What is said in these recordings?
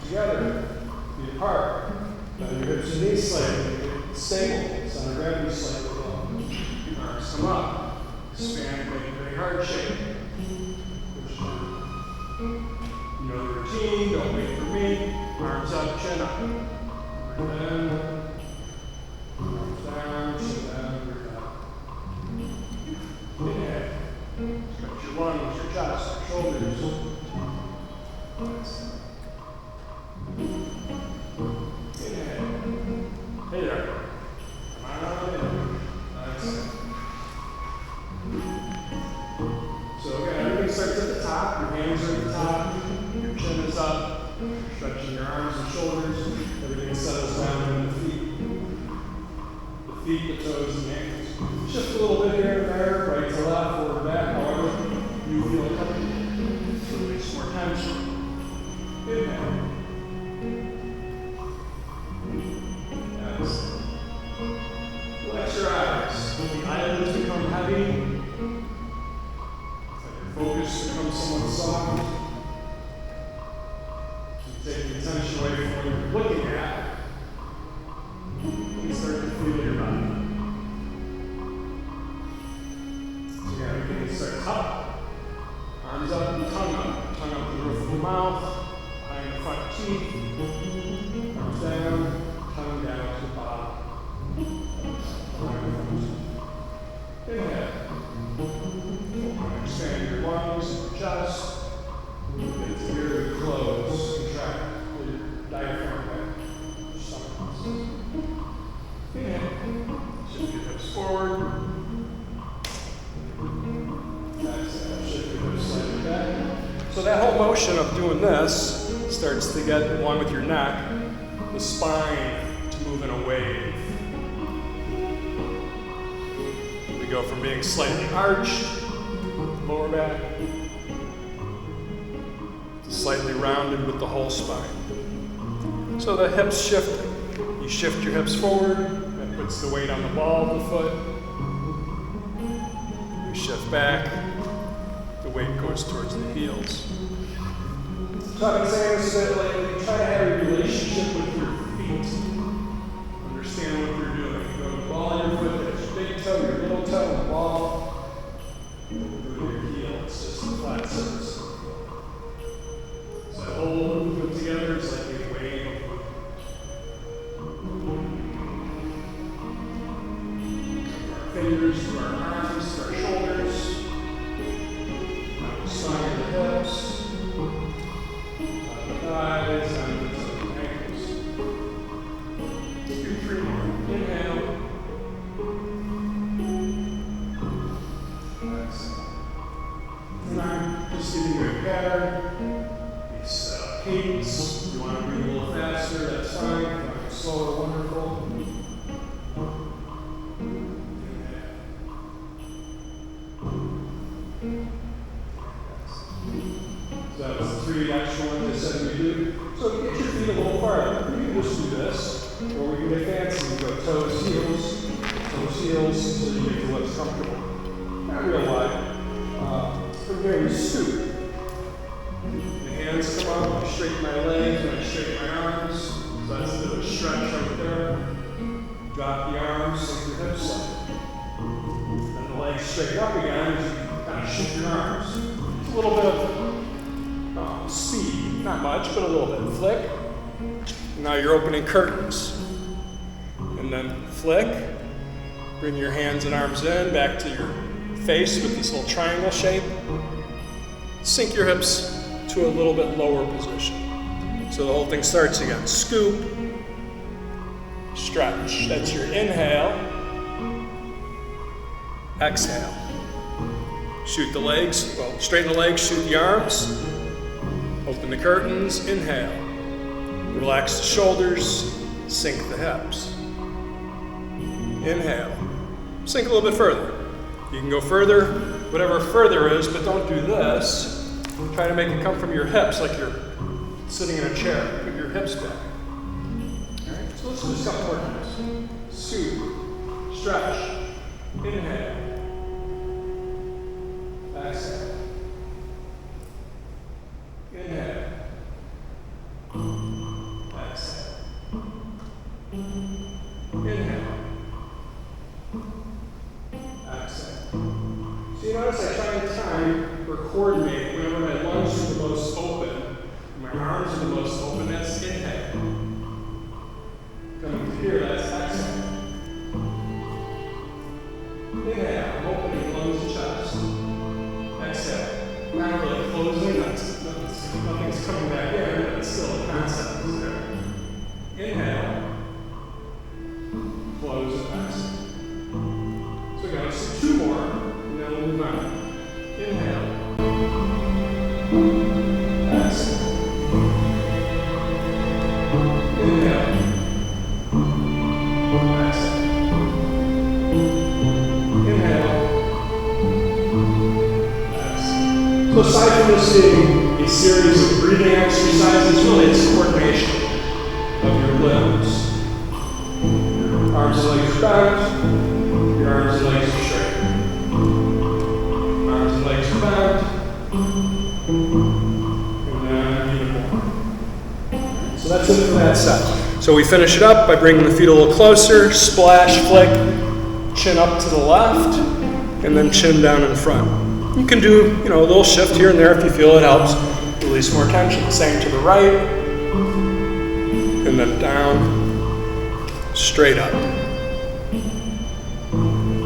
together, feet apart. Now your hips and knees slightly stable, center of gravity slightly low. Arms come up, expand, make a very hard shape. Push down. You know the routine, don't wait for me. Arms up, chin up. Breathe in. Arms down, chin down, breathe out. Inhale. Stretch your lungs, your chest, your shoulders. Inhale. Hey there. Come on in. Exhale. So again, everything starts at the top. Your hands are at the top. Your chin is up. Stretching your arms and shoulders. Everything settles down in the feet. The feet, the toes, and the ankles. Shift a little bit here and there, right to left, forward, back, however you feel comfortable. Release more tension. Inhale. Exhale. Relax your eyes. The eyelids become heavy. Focus becomes somewhat soft. You take the attention away from what you're looking at. And start to feel your body. So again, everything starts up. Arms up and tongue up. Tongue up the roof of the mouth. Behind the front teeth. Arms down. Tongue down to the bottom. Inhale. Expand your lungs, your chest. Get to here, close, contract, pull your diaphragm back, your stomach muscles. Inhale. Shift your hips forward. Exhale. Shift your hips slightly back. So that whole motion of doing this starts to get, along with your neck, the spine to move in a wave. We go from being slightly arched, lower back, slightly rounded with the whole spine. So the hips shift. You shift your hips forward, that puts the weight on the ball of the foot. You shift back, the weight goes towards the heels. So I've been saying this a bit lately, try to have a relationship with your feet. Understand what you're doing. You go to the ball of your foot, that's your big toe, your little toe, the ball. Your heel, it's just a flat surface. So that whole movement together is like a wave of movement. Our fingers to our arms, to our shoulders, down the side of the hips, down the thighs, down the ankles. 2, 3 more. Inhale. Just giving you a pattern, these cadence. If you want to breathe a little faster, that's fine. If you want to slower, wonderful. So that was the 3 actual ones I said we do. So get your feet a little farther. You can just do this, or we can get fancy and go toes, heels, so you get to what's comfortable. Not real wide. From here, we scoop. The hands come up, I straighten my legs, and I straighten my arms. So that's a bit of a stretch right there. Drop the arms, sink your hips slightly. Then the legs straighten up again as you kind of shift your arms. It's a little bit of speed, not much, but a little bit. Flick. Now you're opening curtains. And then flick. Bring your hands and arms in, back to your face with this little triangle shape. Sink your hips to a little bit lower position. So the whole thing starts again. Scoop, stretch. That's your inhale. Exhale. Shoot the legs, well, straighten the legs, shoot the arms. Open the curtains, inhale. Relax the shoulders, sink the hips. Inhale. Sink a little bit further. You can go further, whatever further is, but don't do this. Try to make it come from your hips like you're sitting in a chair. Put your hips back. All right, so let's do this a couple more times. Scoop, stretch, inhale, exhale, inhale, not really closing, nothing's coming back in, but it's still a concept is there. Inhale, close and exhale. So again, let's do 2 more, and then we'll move on. Inhale, exhale. Inhale, exhale. Inhale, exhale. So aside from this being a series of breathing exercises, really it's coordination of your limbs. Your arms and legs are bent, your arms and legs are straight. Arms and legs are bent, and then even more. So that's it for that set. So we finish it up by bringing the feet a little closer, splash, flick, chin up to the left, and then chin down in front. You can do, a little shift here and there if you feel it helps. Release more tension. Same to the right, and then down, straight up.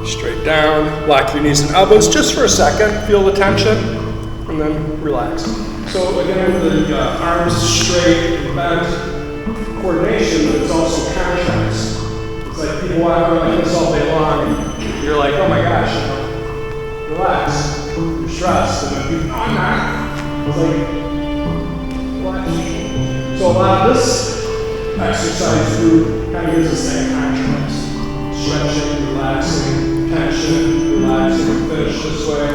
Straight down, lock your knees and elbows just for a second. Feel the tension, and then relax. So again, the arms straight and bent, coordination, but it's also contrast. It's like people walk around like this all day long, and you're like, oh my gosh, relax. You're stressed, and then people, I'm not. It's like, relax. So a lot of this exercise group kind of gives us that contrast. Stretching, relaxing, tension, relaxing, finish this way.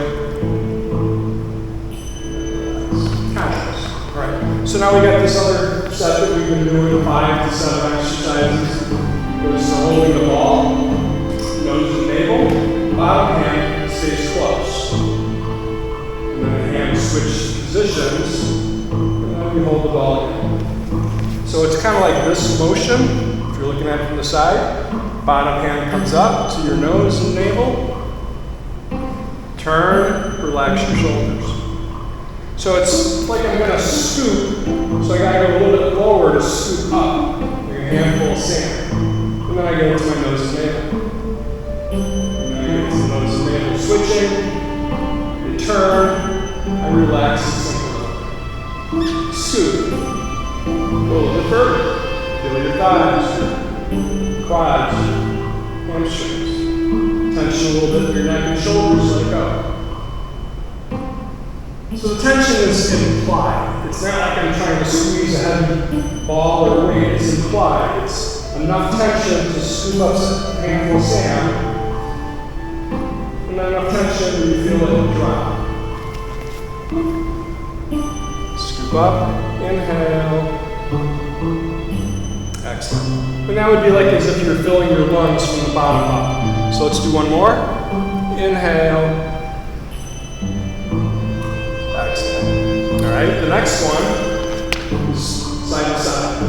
Contrast. All right. So now we got this other set that we've been doing, 5 to 7 exercises. This is holding the ball, nose and navel, bottom hand stays close. And then the hand switch positions, and then we hold the ball again. So it's kind of like this motion, if you're looking at it from the side. Bottom hand comes up to your nose and navel. Turn, relax your shoulders. So it's like I'm going to scoop, so I got to go a little bit lower to scoop up, like a handful of sand. And then I get into my nose and navel. And then I get into the nose and navel. Switching, return, I relax and sink a little. Scoop. A little bit further. Feel your thighs, quads, hamstrings. Tension a little bit in your neck and shoulders, let it go. So the tension is implied. It's not like I'm trying to squeeze a heavy ball or weight. It's implied. It's enough tension to scoop up a handful of sand, and then enough tension where you feel it drop. Scoop up, inhale, exhale. And that would be like as if you're filling your lungs from the bottom up. So let's do one more. Inhale, exhale. All right, the next one is side to side.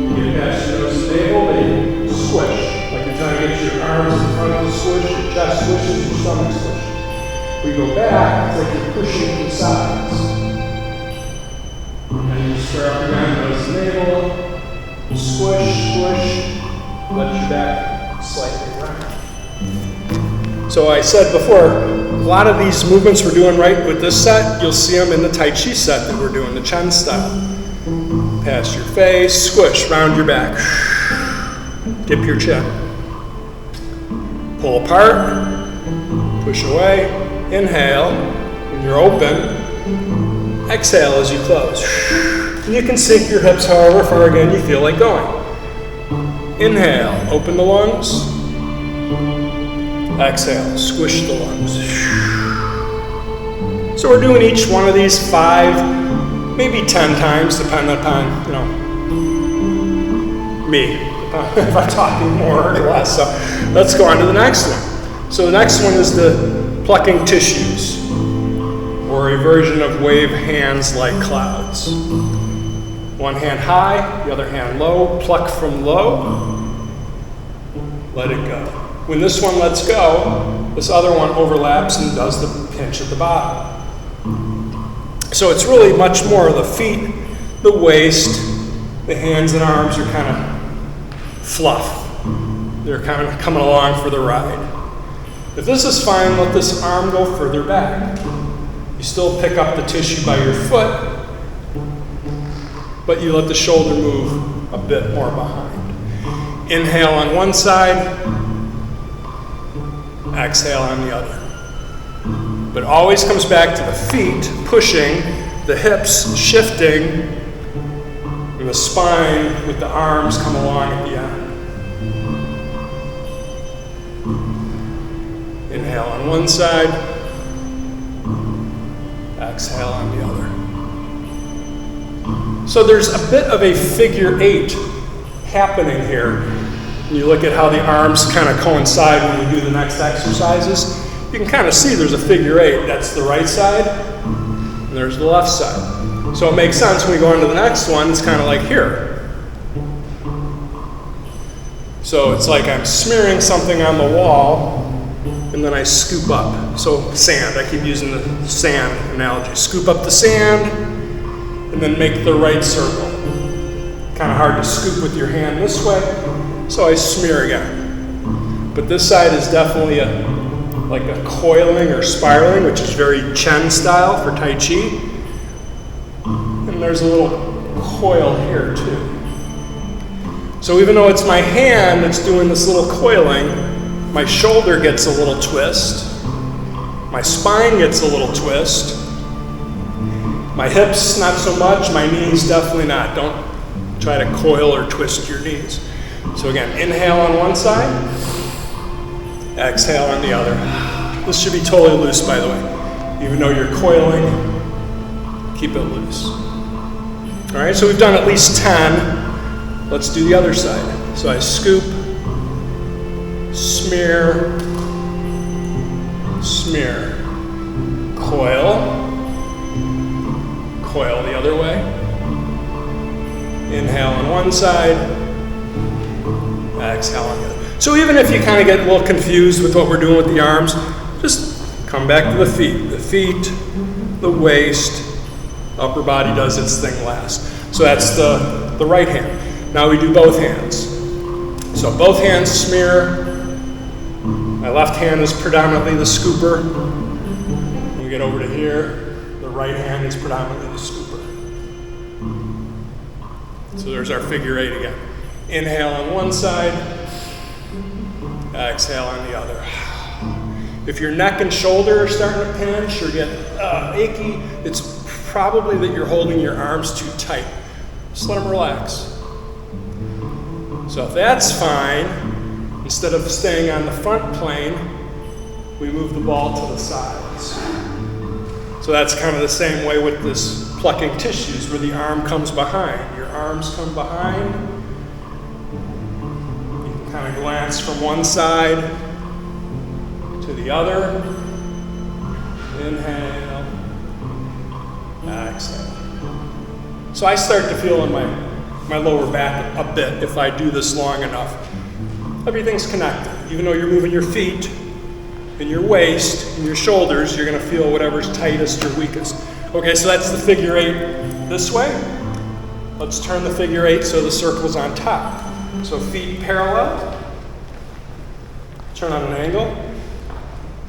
You get past your nose and navel, they squish. Like you're trying to get your arms in front of the squish, your chest squishes, your stomach squishes. We go back, it's like you're pushing to the sides. And you square up again, nose and navel, squish, squish, let your back slightly round. So I said before, a lot of these movements we're doing right with this set, you'll see them in the Tai Chi set that we're doing, the Chen style. Past your face, squish, round your back. Dip your chin. Pull apart, push away, inhale, when you're open, exhale as you close. And you can sink your hips however far again you feel like going. Inhale, open the lungs. Exhale, squish the lungs. So we're doing each one of these 5, maybe 10 times, depending upon, me, if I'm talking more or less. So let's go on to the next one. So the next one is the plucking tissues, or a version of wave hands like clouds. One hand high, the other hand low, pluck from low, let it go. When this one lets go, this other one overlaps and does the pinch at the bottom. So it's really much more of the feet, the waist, the hands and arms are kind of fluff. They're kind of coming along for the ride. If this is fine, let this arm go further back. You still pick up the tissue by your foot, but you let the shoulder move a bit more behind. Inhale on one side, exhale on the other. But it always comes back to the feet pushing, the hips shifting, and the spine with the arms come along at the end. Inhale on one side, exhale on the other. So there's a bit of a figure 8 happening here. When you look at how the arms kind of coincide when we do the next exercises, you can kind of see there's a figure 8. That's the right side, and there's the left side. So it makes sense when we go on to the next one, it's kind of like here. So it's like I'm smearing something on the wall, and then I scoop up. So sand, I keep using the sand analogy. Scoop up the sand, and then make the right circle. Kind of hard to scoop with your hand this way, so I smear again. But this side is definitely like a coiling or spiraling, which is very Chen style for Tai Chi. And there's a little coil here too. So even though it's my hand that's doing this little coiling, my shoulder gets a little twist, my spine gets a little twist, my hips not so much, my knees definitely not. Don't try to coil or twist your knees. So again, inhale on one side, exhale on the other. This should be totally loose, by the way. Even though you're coiling, keep it loose. All right, so we've done at least 10. Let's do the other side. So I scoop, smear, smear, coil, coil the other way. Inhale on one side, exhale on the other. So even if you kind of get a little confused with what we're doing with the arms, just come back to the feet. The feet, the waist, upper body does its thing last. So that's the right hand. Now we do both hands. So both hands smear. My left hand is predominantly the scooper. When we get over to here, the right hand is predominantly the scooper. So there's our figure 8 again. Inhale on one side, exhale on the other. If your neck and shoulder are starting to pinch or get achy, it's probably that you're holding your arms too tight. Just let them relax. So if that's fine, instead of staying on the front plane, we move the ball to the sides. So that's kind of the same way with this plucking tissues, where the arm comes behind. Your arms come behind. You can kind of glance from one side to the other. Inhale, exhale. So I start to feel in my lower back a bit if I do this long enough. Everything's connected. Even though you're moving your feet and your waist and your shoulders, you're going to feel whatever's tightest or weakest. Okay, so that's the figure 8 this way. Let's turn the figure 8 so the circle's on top. So feet parallel. Turn on an angle.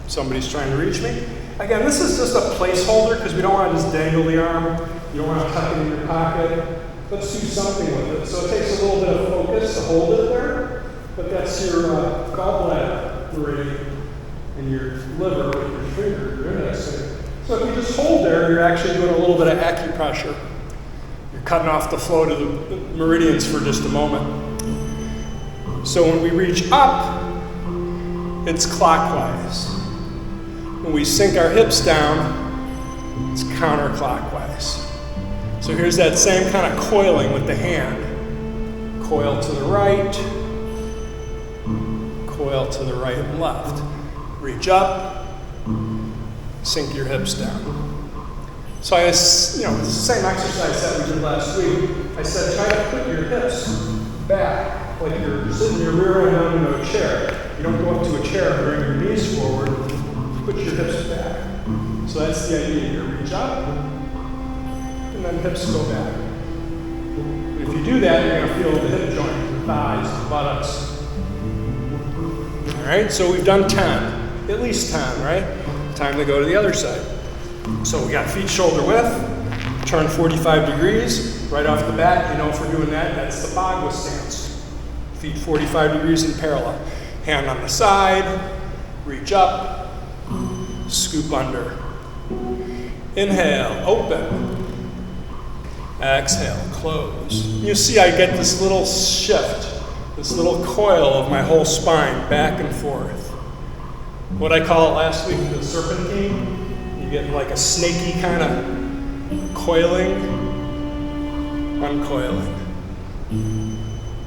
Somebody's trying to reach me. Again, this is just a placeholder because we don't want to just dangle the arm. You don't want to tuck it in your pocket. Let's do something with it. So it takes a little bit of focus to hold it there, but that's your gallbladder meridian and your liver with your finger, your index finger. So if you just hold there, you're actually doing a little bit of acupressure. You're cutting off the flow to the meridians for just a moment. So when we reach up, it's clockwise. When we sink our hips down, it's counterclockwise. So here's that same kind of coiling with the hand. Coil to the right, coil to the right and left. Reach up, sink your hips down. So I, it's the same exercise that we did last week. I said try to put your hips back, like you're sitting your rear end down into a chair. You don't go up to a chair and bring your knees forward. Put your hips back. So that's the idea here. Reach up, and then hips go back. And if you do that, you're going to feel the hip joint, the thighs, the buttocks. All right, so we've done 10. at least 10, right? Time to go to the other side. So we got feet shoulder width, turn 45 degrees. Right off the bat, you know if we're doing that, that's the Bagua stance. Feet 45 degrees in parallel. Hand on the side, reach up, scoop under. Inhale, open. Exhale, close. You see I get this little shift, this little coil of my whole spine back and forth. What I call it last week, the serpentine. You get like a snaky kind of coiling, uncoiling.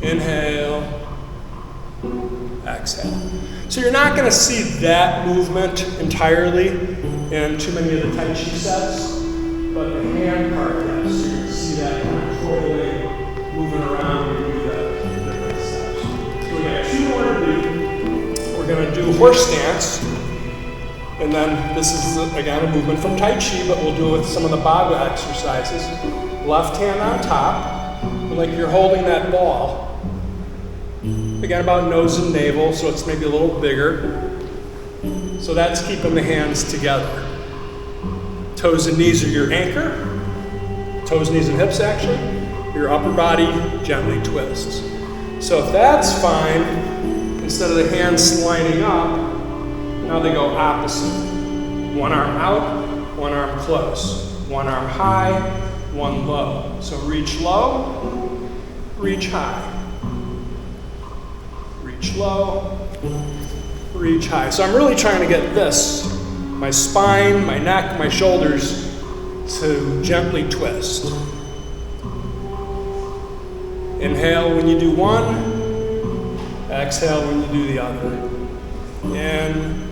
Inhale, exhale. So you're not going to see that movement entirely in too many of the Tai Chi sets, but the hand part, yes. So you're going to see that kind of coiling, moving around when you do the different steps. So we got 2 more to do. We're going to do horse stance. And then this is, again, a movement from Tai Chi, but we'll do it with some of the Bagua exercises. Left hand on top, like you're holding that ball. Again, about nose and navel, so it's maybe a little bigger. So that's keeping the hands together. Toes and knees are your anchor. Toes, knees, and hips, actually. Your upper body gently twists. So if that's fine, instead of the hands lining up, now they go opposite. One arm out, one arm close. One arm high, one low. So reach low, reach high. Reach low, reach high. So I'm really trying to get this, my spine, my neck, my shoulders, to gently twist. Inhale when you do one, exhale when you do the other. In,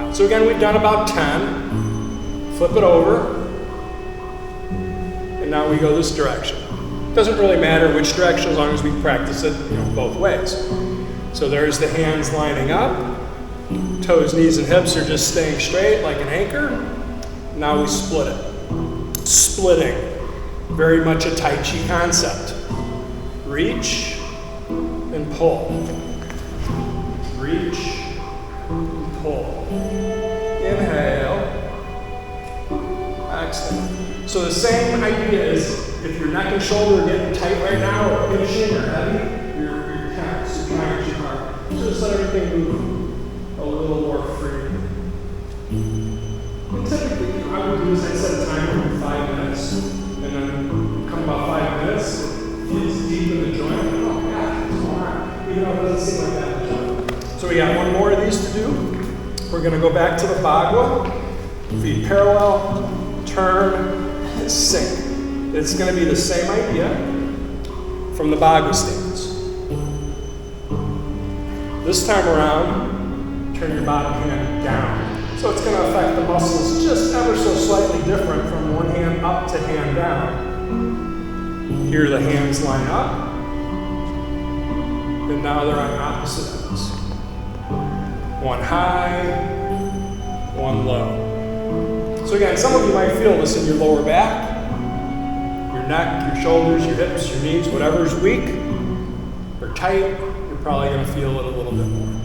out. So again, we've done about 10. Flip it over, and now we go this direction. Doesn't really matter which direction as long as we practice it, both ways. So there's the hands lining up. Toes, knees, and hips are just staying straight like an anchor. Now we split it. Splitting. Very much a Tai Chi concept. Reach and pull. Reach and pull. Inhale. Exhale. So the same idea is if your neck and shoulder are getting tight right now, or pinching or heavy, you're tense, you're trying too hard. Just let everything move a little more free. And typically, I would do this, I'd set a timer for 5 minutes, and then come about 5 minutes, it feels deep in the joint, oh God, what's going on? Even though it doesn't seem like that much. So we got one more of these to do. We're going to go back to the Bagua, feet parallel, turn, sink. It's going to be the same idea from the Bagua stance. This time around, turn your bottom hand down. So it's going to affect the muscles just ever so slightly different from one hand up to hand down. Here the hands line up, and now they're on opposite ends. One high, one low. So again, some of you might feel this in your lower back, your neck, your shoulders, your hips, your knees, whatever's weak or tight, you're probably going to feel it a little bit more.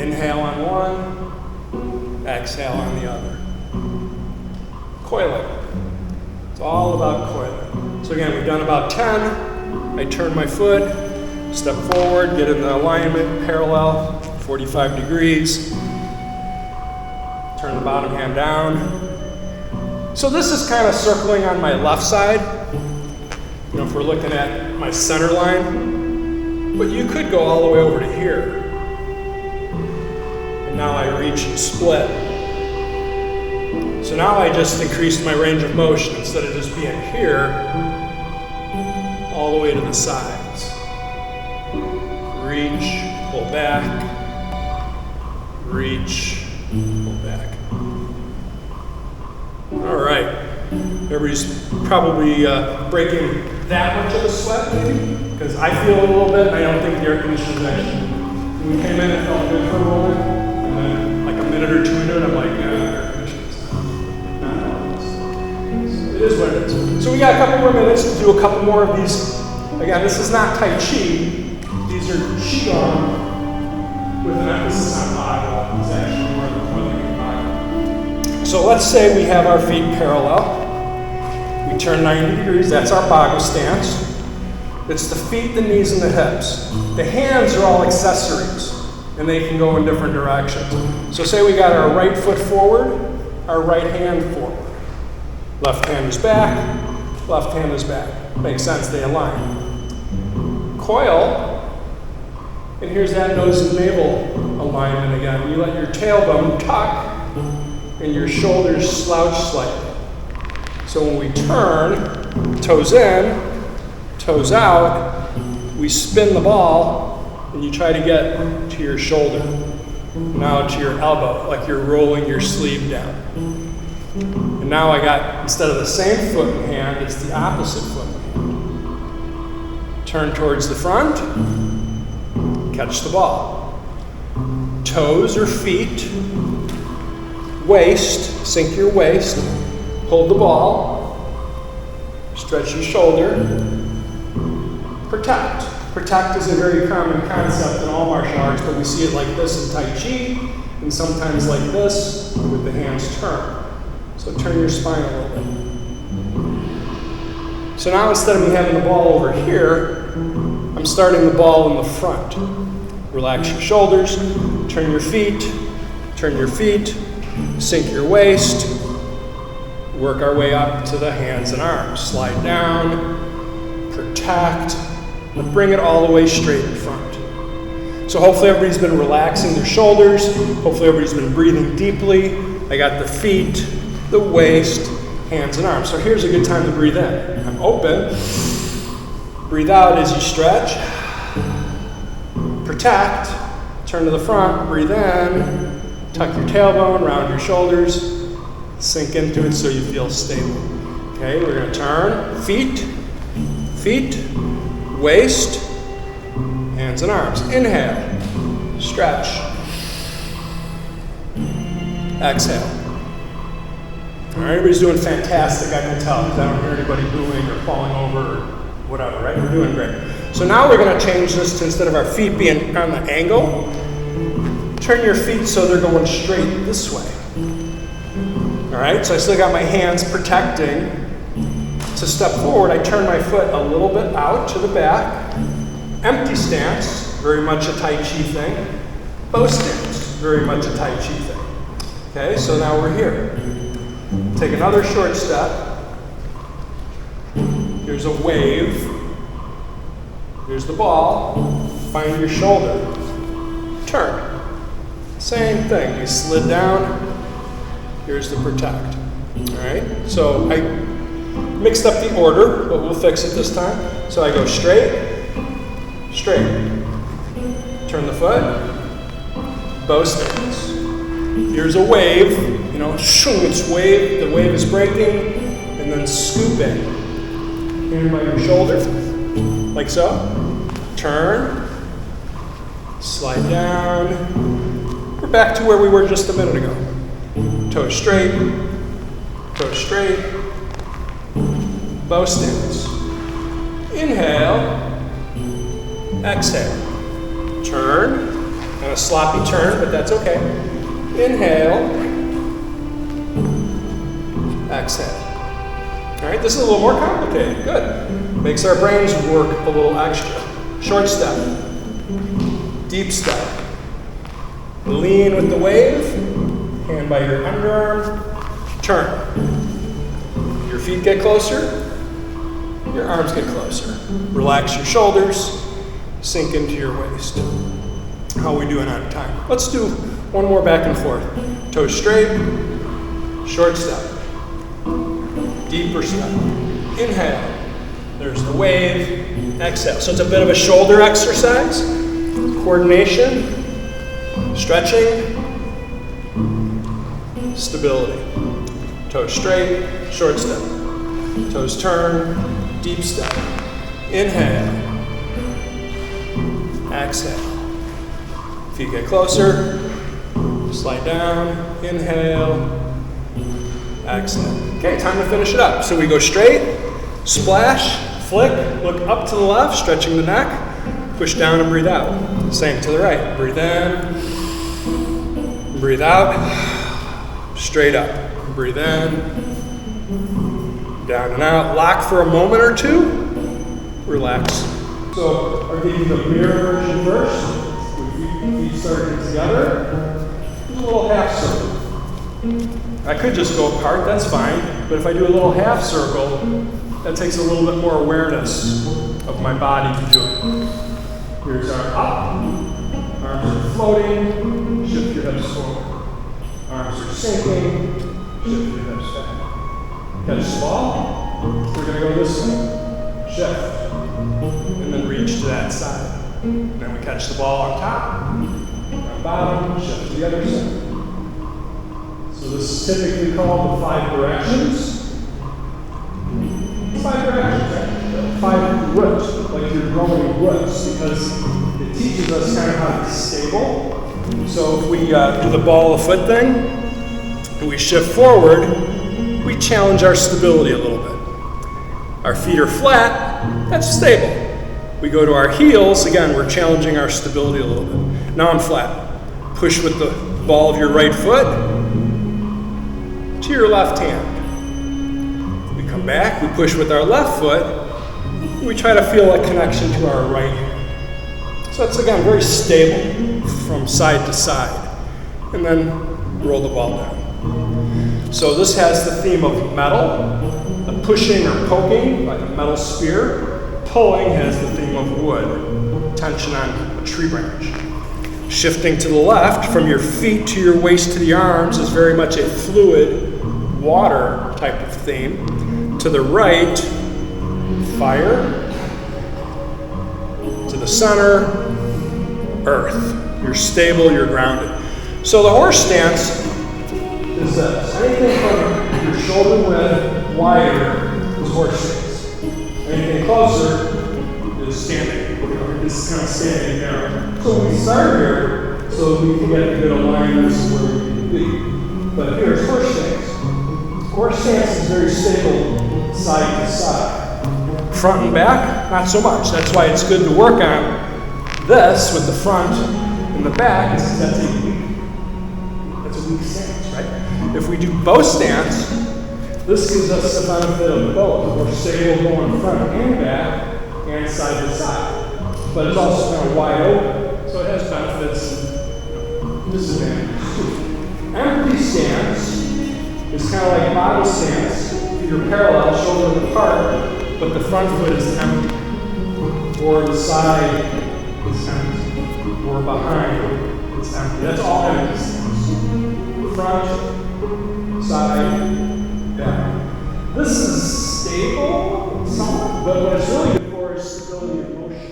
Inhale on one, exhale on the other. Coiling. It's all about coiling. So again, we've done about 10. I turn my foot, step forward, get in the alignment, parallel, 45 degrees. Turn the bottom hand down. So this is kind of circling on my left side, if we're looking at my center line, but you could go all the way over to here. And now I reach and split. So now I just increased my range of motion. Instead of just being here, all the way to the sides. Reach, pull back, reach, pull back. All right, everybody's probably breaking that much of a sweat, maybe, because I feel it a little bit, and I don't think the air conditioner's actually. When we came in, it felt good for a moment, and then like a minute or two into it, I'm like, yeah, air conditioner's not helping us. So it is what it is. So we got a couple more minutes to do a couple more of these. Again, this is not Tai Chi. These are qigong, with an emphasis on Bagua. It's actually more than one thing in Bagua. So let's say we have our feet parallel. We turn 90 degrees, that's our Bagua stance. It's the feet, the knees, and the hips. The hands are all accessories, and they can go in different directions. So say we got our right foot forward, our right hand forward. Left hand is back, left hand is back. Makes sense, they align. Coil, and here's that nose and navel alignment again. You let your tailbone tuck, and your shoulders slouch slightly. So when we turn, toes in, toes out, we spin the ball, and you try to get to your shoulder. Now to your elbow, like you're rolling your sleeve down. And now I got, instead of the same foot and hand, it's the opposite foot and hand. Turn towards the front, catch the ball. Toes or feet, waist, sink your waist, hold the ball, stretch your shoulder, protect. Protect is a very common concept in all martial arts, but we see it like this in Tai Chi, and sometimes like this with the hands turned. So turn your spine a little bit. So now instead of me having the ball over here, I'm starting the ball in the front. Relax your shoulders, turn your feet, sink your waist, work our way up to the hands and arms. Slide down, protect, and bring it all the way straight in front. So hopefully everybody's been relaxing their shoulders, hopefully everybody's been breathing deeply. I got the feet, the waist, hands and arms. So here's a good time to breathe in. I'm open. Breathe out as you stretch. Protect. Turn to the front. Breathe in. Tuck your tailbone, round your shoulders. Sink into it so you feel stable. Okay, we're going to turn. Feet, waist, hands and arms. Inhale. Stretch. Exhale. All right, everybody's doing fantastic, I can tell, because I don't hear anybody booing or falling over or whatever, right? We're doing great. So now we're going to change this to, instead of our feet being on the angle, turn your feet so they're going straight this way. All right, so I still got my hands protecting. To step forward, I turn my foot a little bit out to the back. Empty stance, very much a Tai Chi thing. Bow stance, very much a Tai Chi thing. Okay, so now we're here. Take another short step. Here's a wave. Here's the ball. Find your shoulder. Turn. Same thing. You slid down. Here's the protect. All right. So I mixed up the order, but we'll fix it this time. So I go straight, straight. Turn the foot. Bow stance. Here's a wave. You know, it's wave, the wave is breaking, and then scoop in. Hand by your shoulder, like so. Turn, slide down. We're back to where we were just a minute ago. Toes straight, bow stance. Inhale, exhale. Turn, and a sloppy turn, but that's okay. Inhale, exhale. All right, this is a little more complicated. Good. Makes our brains work a little extra. Short step. Deep step. Lean with the wave. Hand by your underarm. Turn. Your feet get closer. Your arms get closer. Relax your shoulders. Sink into your waist. How are we doing on time? Let's do one more back and forth. Toes straight. Short step. Deeper step. Inhale. There's the wave. Exhale. So it's a bit of a shoulder exercise. Coordination. Stretching. Stability. Toes straight. Short step. Toes turn. Deep step. Inhale. Exhale. Feet get closer. Slide down. Inhale. Exhale. Okay, time to finish it up. So we go straight, splash, flick, look up to the left, stretching the neck, push down and breathe out. Same to the right. Breathe in, breathe out, straight up. Breathe in, down and out. Lock for a moment or two, relax. So I'll give you the mirror version first. Feet starting together. Do a little half circle. I could just go apart, that's fine. But if I do a little half circle, that takes a little bit more awareness of my body to do it. Here's our up. Arms are floating. Shift your hips forward. Arms are sinking. Shift your hips back. Catch the ball. We're going to go this way. Shift. And then reach to that side. Then we catch the ball on top. On bottom. Shift to the other side. So this is typically called the 5 directions. 5 directions, actually. 5 roots, like you're growing roots, because it teaches us kind of how to be stable. So if we do the ball of foot thing, and we shift forward, we challenge our stability a little bit. Our feet are flat, that's stable. We go to our heels, again, we're challenging our stability a little bit. Now I'm flat. Push with the ball of your right foot to your left hand. We come back, we push with our left foot, and we try to feel a connection to our right hand. So it's, again, very stable from side to side. And then roll the ball down. So this has the theme of metal, the pushing or poking, like a metal spear. Pulling has the theme of wood, tension on a tree branch. Shifting to the left, from your feet to your waist to the arms, is very much a fluid, water type of theme. To the right, fire. To the center, earth. You're stable, you're grounded. So the horse stance is this. Anything from your shoulder width wider is horse stance. Anything closer is standing. This is kind of standing there. So we start here so we can get a good alignment where we need to be. But here's horse stance. Horse stance is very stable side to side. Front and back, not so much. That's why it's good to work on this with the front and the back, is that's a weak stance, right? If we do bow stance, this gives us the benefit of both. We're stable going front and back and side to side. But it's also kind of wide open, so it has benefits and disadvantages too. Empty stance is kind of like bottle stance. You're parallel, shoulder apart, but the front foot is empty. Or the side is empty. Or behind is empty. That's all empty stance. Front, side, back. This is stable somewhat, but what it's really good for is stability of motion.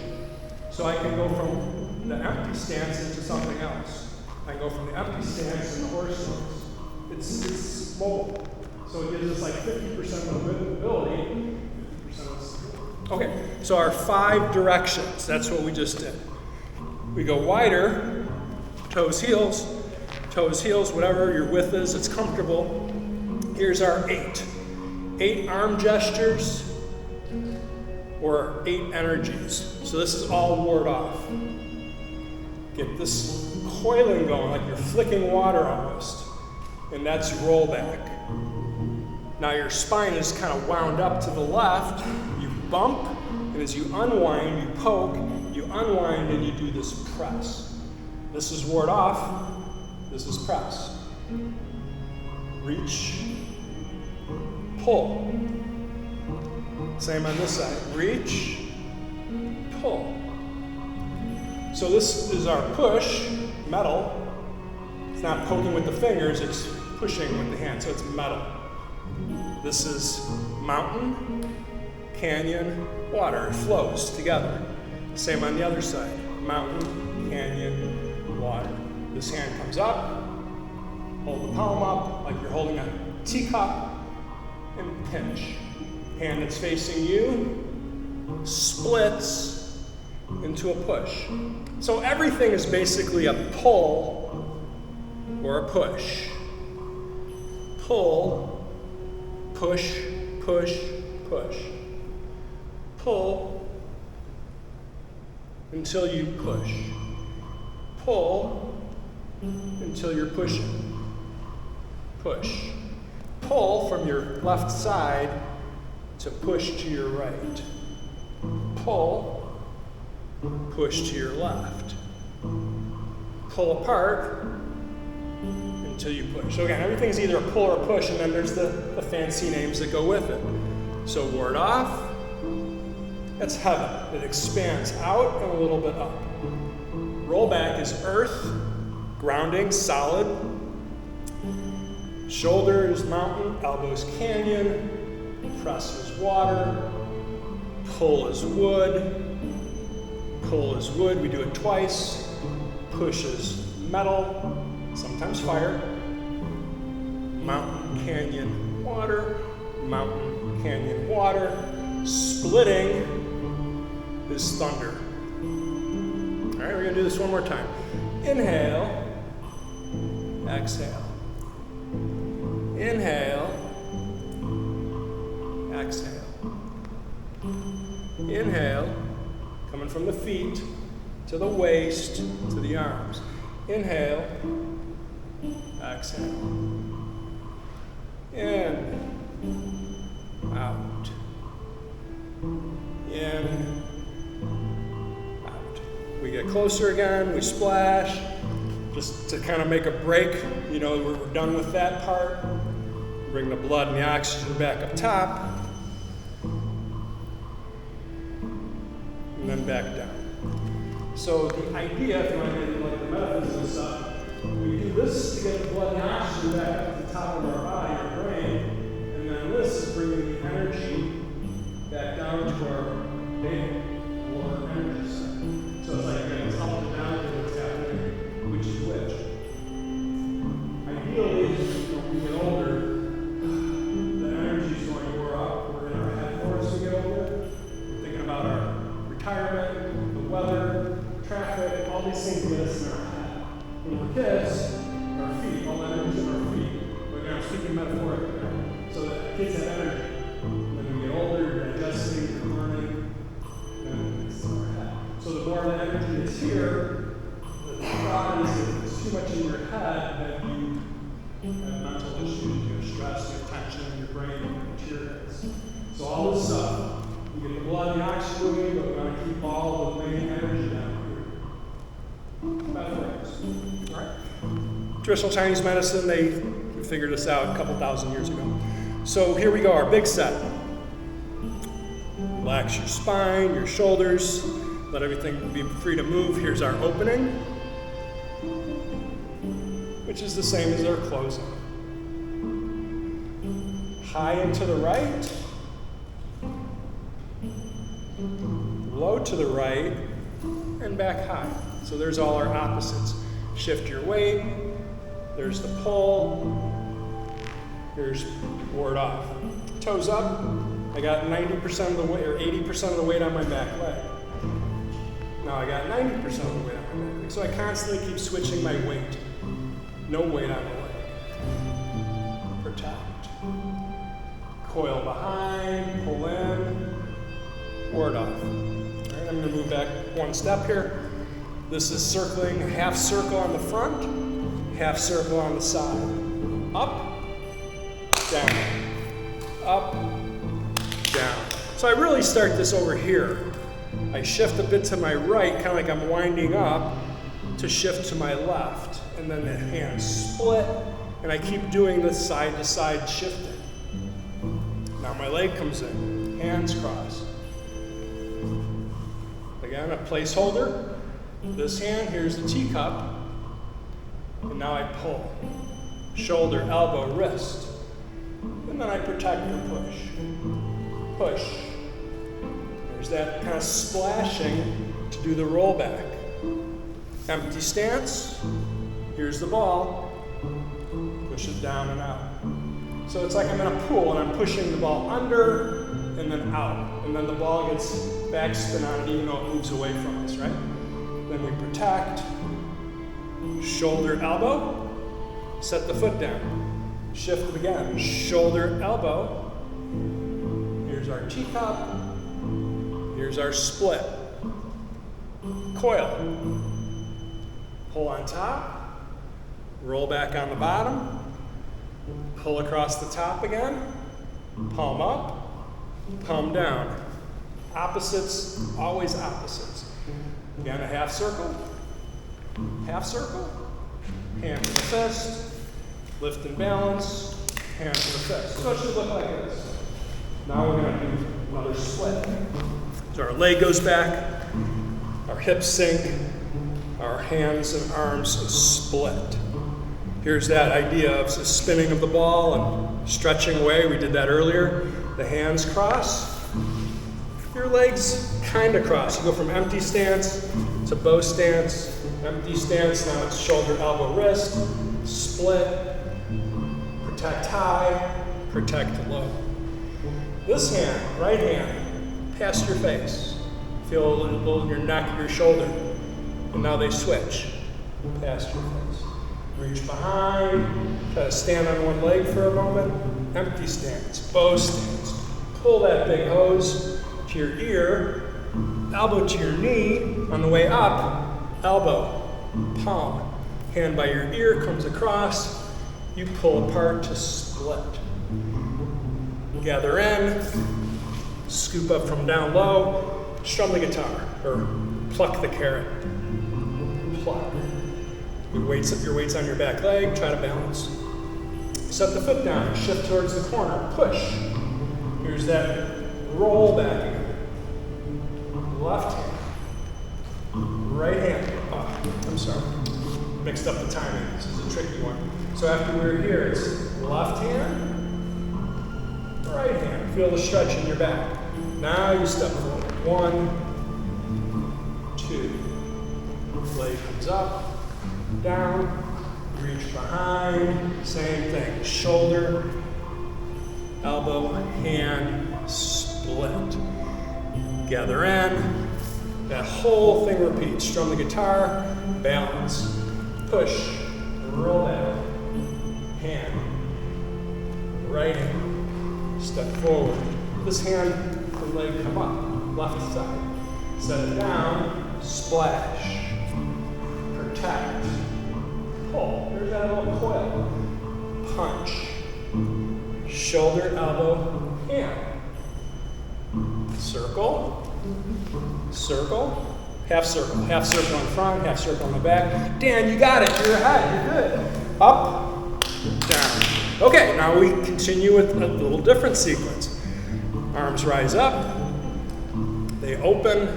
So I can go from the empty stance into something else. I can go from the empty stance to the horse stance. It's mobile. So it gives us like 50% of mobility, 50% of stability. Okay, so our 5 directions, that's what we just did. We go wider, toes, heels, whatever your width is, it's comfortable. Here's our 8. 8 arm gestures, or 8 energies. So this is all ward off. Get this coiling going, like you're flicking water almost. And that's roll back. Now your spine is kind of wound up to the left. You bump, and as you unwind, you poke, you unwind, and you do this press. This is ward off. This is press. Reach, pull. Same on this side. Reach, pull. So this is our push, metal. It's not poking with the fingers, it's pushing with the hand, so it's metal. This is mountain, canyon, water. It flows together. Same on the other side. Mountain, canyon, water. This hand comes up, hold the palm up like you're holding a teacup, and pinch. Hand that's facing you splits into a push. So everything is basically a pull or a push. Pull, push, push, push. Pull, until you push. Pull until you're pushing. Push. Pull from your left side to push to your right. Pull, push to your left. Pull apart until you push. So again, everything's either a pull or a push, and then there's the fancy names that go with it. So ward off, that's heaven. It expands out and a little bit up. Roll back is earth, grounding, solid. Shoulder is mountain, elbows canyon, press is water, pull is wood. Pull is wood, we do it twice. Push is metal, sometimes fire. Mountain, canyon, water. Mountain, canyon, water. Splitting is thunder. All right, we're gonna do this one more time. Inhale, exhale. Inhale, exhale. Inhale, coming from the feet to the waist to the arms. Inhale, exhale. In, out. In, out. We get closer again, we splash, just to kind of make a break. You know, we're done with that part. Bring the blood and the oxygen back up top. And then back down. So the idea, if you want to get like the metaphysical stuff, we do this to get the blood and the oxygen back up to the top of our body, our brain, and then this is bringing the energy back down to our big lower energy center. So it's like it's up and down to what's happening, which is which. Ideally, as we get older, the energy is going more up. We're in our head more as we get older. We're thinking about our retirement, the weather, traffic, all these things get us in our head. When we're kids, our feet, all that energy in our feet. But again, I'm speaking metaphorically now. So that kids have energy. When we get older, you're digesting, you're learning, and it's in our head. So the more the energy is here, the problem is if it's too much in your head, then you have mental issues, you have stress, you have tension in your brain, deteriorates. So all this stuff, you get the blood and the oxygen moving, but we want to keep all the main energy down here. Metaphors. All right? Traditional Chinese medicine, they figured this out a couple thousand years ago. So here we go, our big set. Relax your spine, your shoulders, let everything be free to move. Here's our opening, which is the same as our closing. High and to the right, low to the right, and back high. So there's all our opposites. Shift your weight, there's the pull, here's ward off. Toes up, I got 90% of the weight, or 80% of the weight on my back leg. Now I got 90% of the weight on my back leg. So I constantly keep switching my weight. No weight on the leg. Protect. Coil behind, pull in, ward off. All right, I'm gonna move back one step here. This is circling, half circle on the front, half circle on the side. Up, down, up, down. So I really start this over here. I shift a bit to my right, kind of like I'm winding up, to shift to my left. And then the hands split, and I keep doing this side to side shifting. Now my leg comes in, hands cross. Again, a placeholder. This hand, here's the teacup. And now I pull. Shoulder, elbow, wrist. And then I protect or push. Push. There's that kind of splashing to do the roll back. Empty stance. Here's the ball. Push it down and out. So it's like I'm in a pool and I'm pushing the ball under and then out. And then the ball gets backspin on it even though it moves away from us, right? Then we protect. Shoulder, elbow. Set the foot down. Shift it again. Shoulder, elbow. Here's our teacup. Here's our split. coil. Pull on top, roll back on the bottom, pull across the top again, palm up, palm down. Opposites, always opposites. Again, a half circle, hand to the fist, lift and balance, hand to the fist. So it should look like this. Now we're going to do another split. So our leg goes back, our hips sink, our hands and arms split. Here's that idea of the spinning of the ball and stretching away. We did that earlier. The hands cross. Your legs kind of cross. You go from empty stance to bow stance, empty stance, now it's shoulder, elbow, wrist, split, protect high, protect low. This hand, right hand, past your face. Feel a little in your neck, your shoulder. And now they switch, past your face. Reach behind, try to stand on one leg for a moment, empty stance, bow stance. Pull that big hose to your ear, elbow to your knee, on the way up, elbow, palm, hand by your ear comes across, you pull apart to split. Gather in, scoop up from down low, strum the guitar, or pluck the carrot. Pluck. Your weight's on your back leg, try to balance. Set the foot down, shift towards the corner, push. Here's that roll back again. Left hand, right hand. Oh, I'm sorry. Mixed up the timing. This is a tricky one. So after we're here, it's left hand, right hand. Feel the stretch in your back. Now you step forward. 1, 2. Leg comes up, down, reach behind. Same thing. Shoulder, elbow, hand, split. Gather in. That whole thing repeats. Strum the guitar, balance, push, roll down, hand, right hand, step forward. This hand and leg come up, left side. Set it down, splash, protect, pull. There's that little coil. Punch, shoulder, elbow, hand. Circle, circle, half circle in front, half circle in the back. Dan, you got it, you're ahead, you're good. Up, down. Okay, now we continue with a little different sequence. Arms rise up, they open,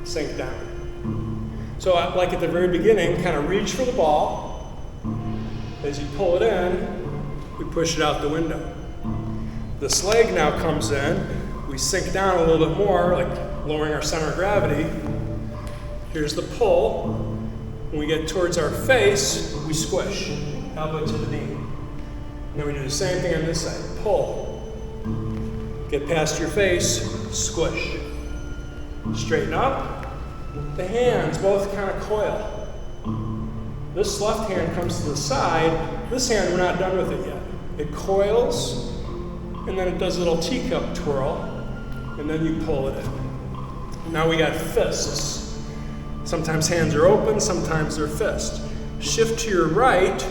sink down. So like at the very beginning, kind of reach for the ball. As you pull it in, we push it out the window. This leg now comes in, we sink down a little bit more, like lowering our center of gravity. Here's the pull. When we get towards our face, we squish, elbow to the knee. And then we do the same thing on this side, pull. Get past your face, squish. Straighten up. The hands both kind of coil. This left hand comes to the side. This hand, we're not done with it yet. It coils, and then it does a little teacup twirl, and then you pull it in. Now we got fists. Sometimes hands are open, sometimes they're fists. Shift to your right,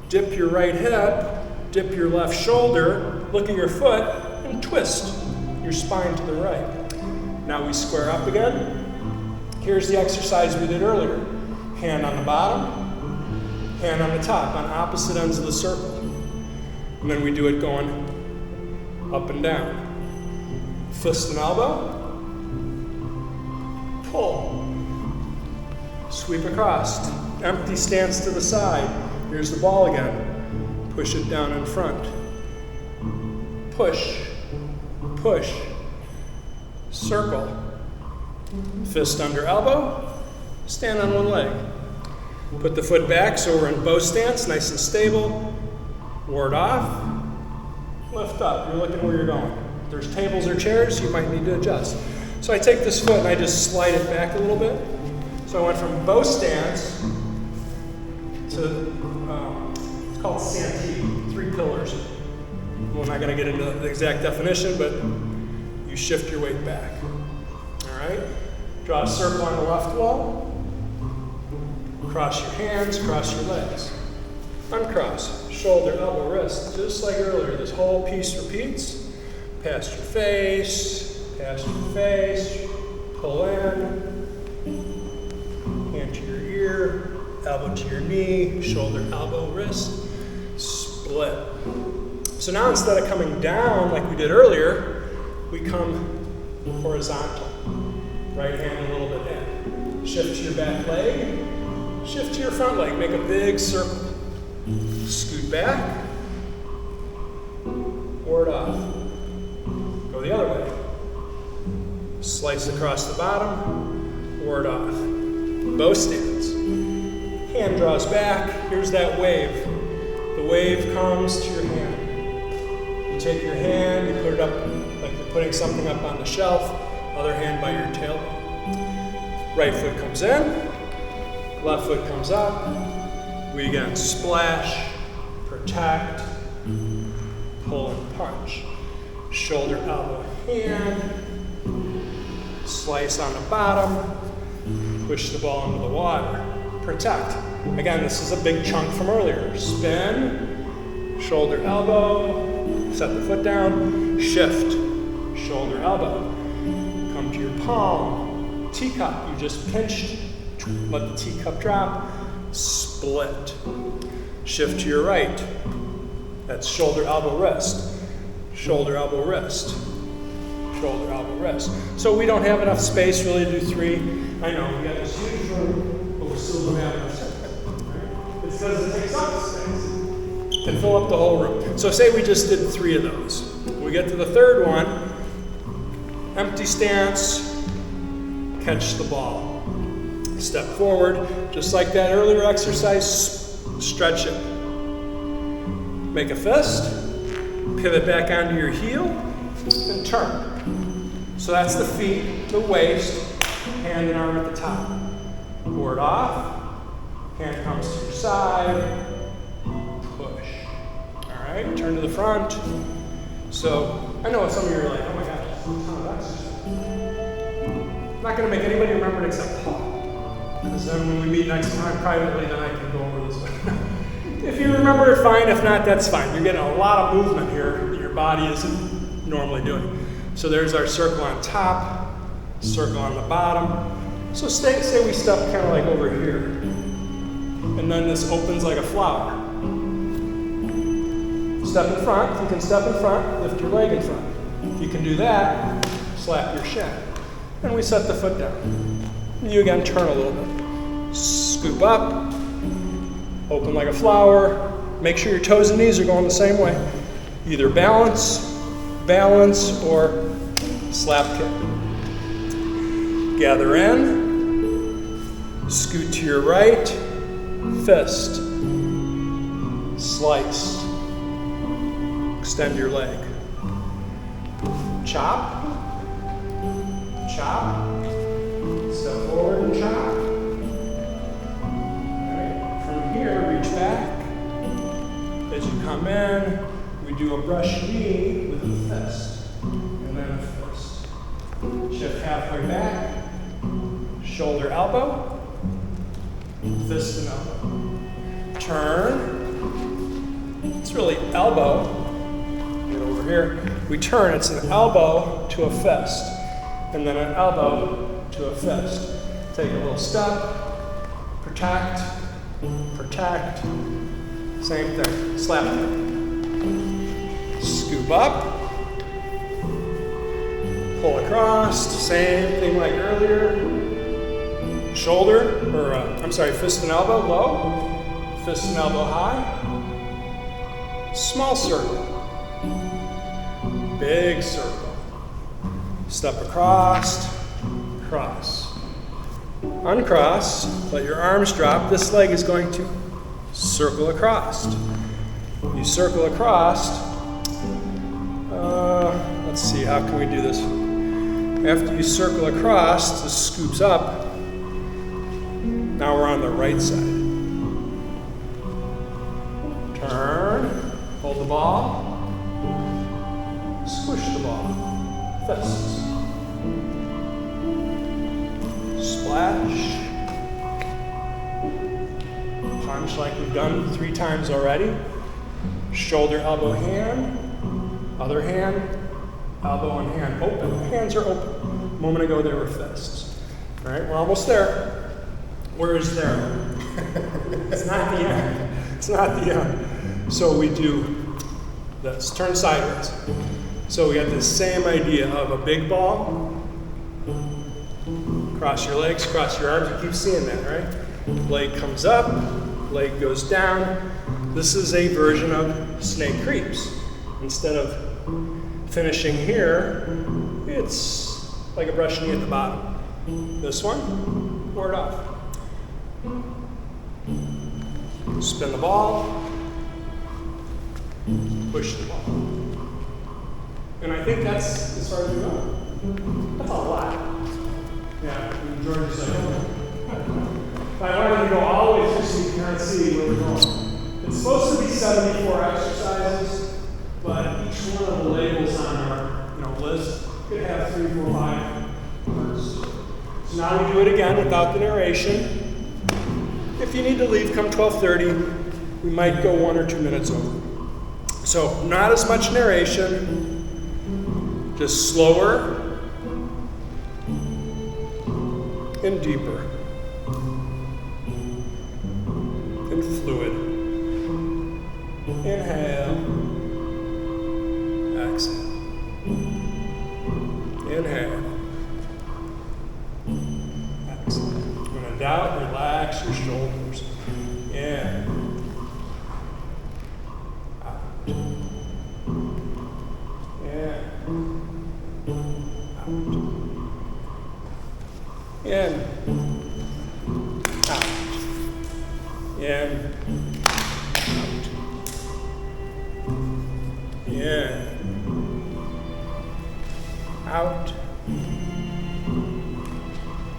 dip your right hip, dip your left shoulder, look at your foot, and twist your spine to the right. Now we square up again. Here's the exercise we did earlier. Hand on the bottom, hand on the top, on opposite ends of the circle. And then we do it going up and down. Fist and elbow, pull, sweep across, empty stance to the side. Here's the ball again. Push it down in front. Push, push, circle, fist under elbow, stand on one leg. Put the foot back so we're in bow stance, nice and stable. Ward off, lift up. You're looking where you're going. If there's tables or chairs, you might need to adjust. So I take this foot and I just slide it back a little bit. So I went from bow stance to, it's called Santee, 3 pillars. We're not going to get into the exact definition, but you shift your weight back. All All right? Draw a circle on the left wall. Cross your hands, cross your legs. Uncross, shoulder, elbow, wrist. Just like earlier, this whole piece repeats. Past your face, pull in, hand to your ear, elbow to your knee, shoulder, elbow, wrist, split. So now instead of coming down like we did earlier, we come horizontal. Right hand a little bit in. Shift to your back leg, shift to your front leg, make a big circle. Scoot back, ward off. Go the other way. Slice across the bottom, ward off. Bow stance. Hand draws back, here's that wave. The wave comes to your hand. You take your hand, you put it up like you're putting something up on the shelf, other hand by your tailbone. Right foot comes in, left foot comes up. We again splash, protect, pull and punch. Shoulder, elbow, hand. Slice on the bottom. Push the ball into the water. Protect. Again, this is a big chunk from earlier. Spin, shoulder, elbow. Set the foot down. Shift, shoulder, elbow. Come to your palm. Teacup. You just pinched. Let the teacup drop. Split. Shift to your right. That's shoulder, elbow, wrist. Shoulder, elbow, wrist. Shoulder, elbow, wrist. So we don't have enough space really to do 3. I know, we got this huge room, but we still don't have enough space. Right? It's because it takes up space. Can fill up the whole room. So say we just did 3 of those. We get to the third one, empty stance, catch the ball. Step forward, just like that earlier exercise, stretch it. Make a fist, pivot back onto your heel, and turn. So that's the feet, the waist, hand and arm at the top. Ward off, hand comes to your side, push. All right, turn to the front. So I know some of you are like, oh my gosh, that's not going to make anybody remember it except Paul. Because then when we meet next time privately, then I can go over this one. If you remember it, fine. If not, that's fine. You're getting a lot of movement here that your body isn't normally doing. So there's our circle on top, circle on the bottom. So say we step kind of like over here. And then this opens like a flower. Step in front. If you can step in front, lift your leg in front. If you can do that, slap your shin. And we set the foot down. You again turn a little bit. Scoop up, open like a flower. Make sure your toes and knees are going the same way. Either balance, or slap kick. Gather in, scoot to your right, fist, slice, extend your leg. Chop, step forward and chop. From here, reach back. As you come in, we do a brush knee with a fist, and then a fist. Shift halfway back, shoulder, elbow, fist and elbow. Turn. It's really elbow. Get over here. We turn, it's an elbow to a fist, and then an elbow to a fist. Take a little step, protect, same thing, slap it. Scoop up, pull across, same thing like earlier. Shoulder, fist and elbow low, fist and elbow high. Small circle, big circle. Step across, cross. Uncross, let your arms drop. This leg is going to circle across. You circle across. Let's see, how can we do this? After you circle across, this scoops up. Now we're on the right side. Turn, hold the ball, squish the ball, fists. Splash. Punch like we've done 3 times already. Shoulder, elbow, hand. Other hand, elbow and hand open. Hands are open. A moment ago they were fists. All right, we're almost there. Where is there? It's not the end. It's not the end. So we do this. Turn sideways. So we got this same idea of a big ball. Cross your legs, cross your arms. You keep seeing that, right? Leg comes up, leg goes down. This is a version of snake creeps. Instead of finishing here, it's like a brush knee at the bottom. This one, ward off. Spin the ball, push the ball. And I think that's as far as we go. That's a lot. Yeah, and George is like, but I wanted to go all the way through so you can kind of see where we're going. It's supposed to be 74 exercises, but each one of the labels on our list could have 3, 4, 5 words. So now we do it again without the narration. If you need to leave come 12:30, we might go 1 or 2 minutes over. So not as much narration, just slower and deeper and fluid. Inhale, exhale. Inhale, exhale. When in doubt, relax your shoulders. In, out. In, out. In, out. In, out. In, out.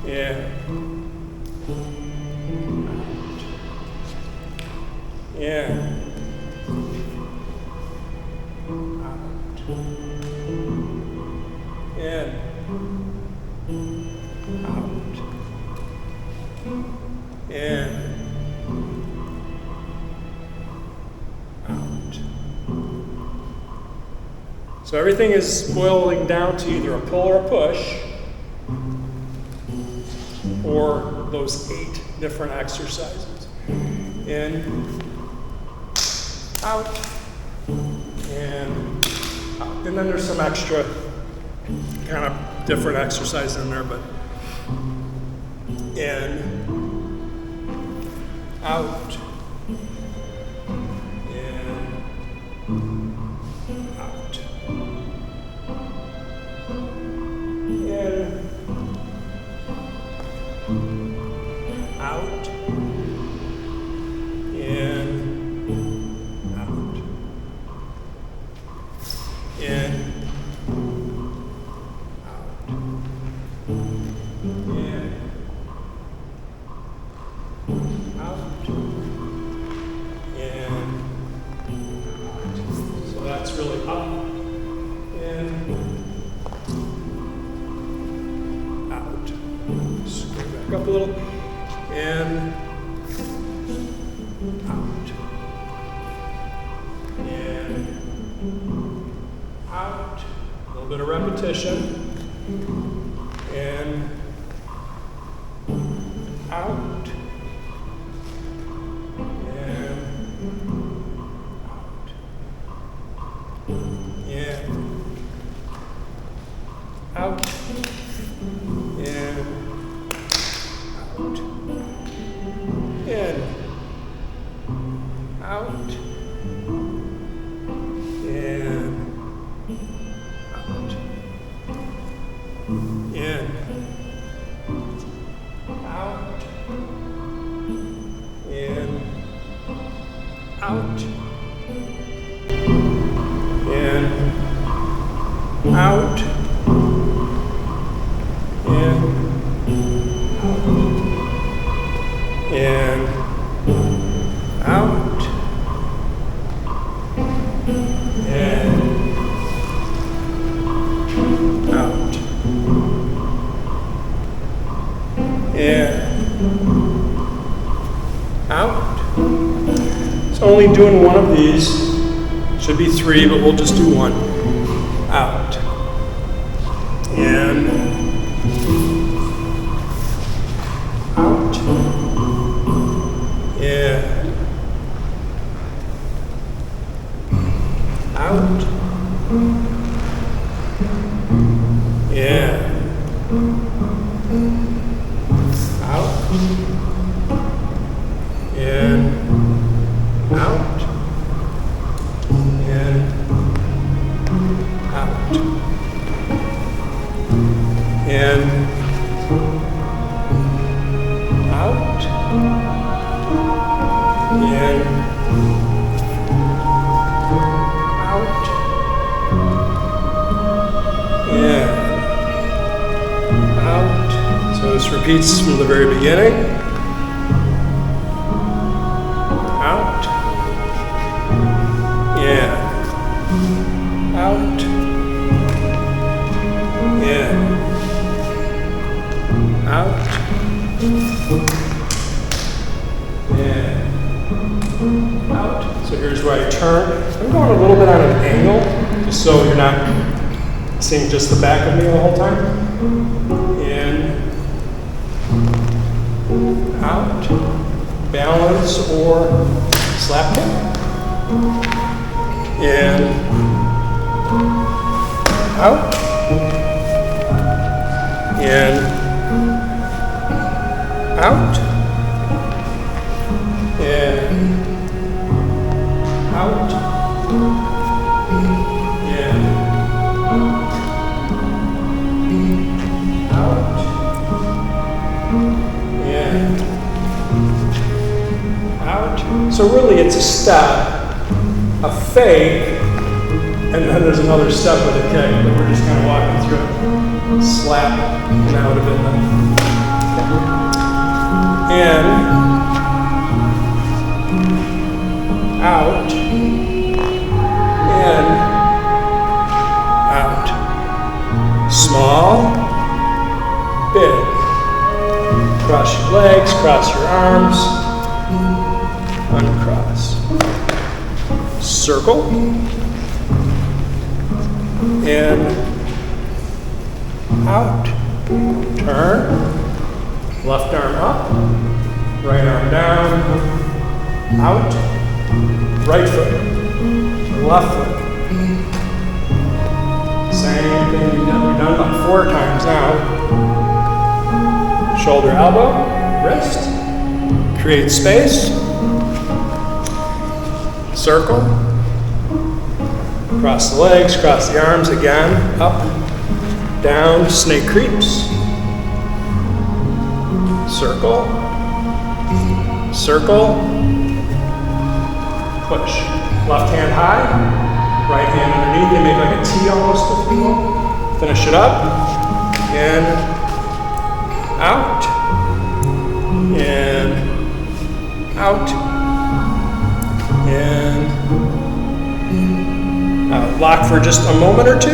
In, in, out, in, out, in, out. So everything is boiling down to either a pull or a push, or those 8 different exercises. In, out, and out. And then there's some extra kind of different exercises in there, but in, out, in, out, in, out, in, out, in, out, in, out, in, out. So that's really up, in, out. Screw back up a little. In, out, in, out. A little bit of repetition. In, out, in, out, in, out, in, out. In, out, in, out, in, out, in, out, in, out, in, in, out, in, out, It's only doing one of these. Should be 3, but we'll just do 1. Out. In. Out. In. Out. In. Out. In. Out. In. Out. In. Out. In. Out. In. Out. So this repeats from the very beginning. Out. In. Out. In. Out. In. Out. So here's where I turn. I'm going a little bit on an angle, just so you're not seeing just the back of me the whole time. In. Out. Balance or slap kick. In. Out. In. Out. In. Out. In. Out. In. Out. So really it's a step, a fake, and then there's another step with a kick, but we're just kind of walking through it. Slap, and that would have been the in, out, in, out. Small, big. Cross your legs, cross your arms, uncross. Circle, in, out, turn, left arm up, right arm down, out, right foot, left foot. Same thing we've done about 4 times now. Shoulder, elbow, wrist, create space, circle, cross the legs, cross the arms again, up, down, snake creeps, circle, circle, push. Left hand high, right hand underneath, you make like a T almost if you will. Finish it up, in, out, in, out, in, out. Lock for just a moment or 2.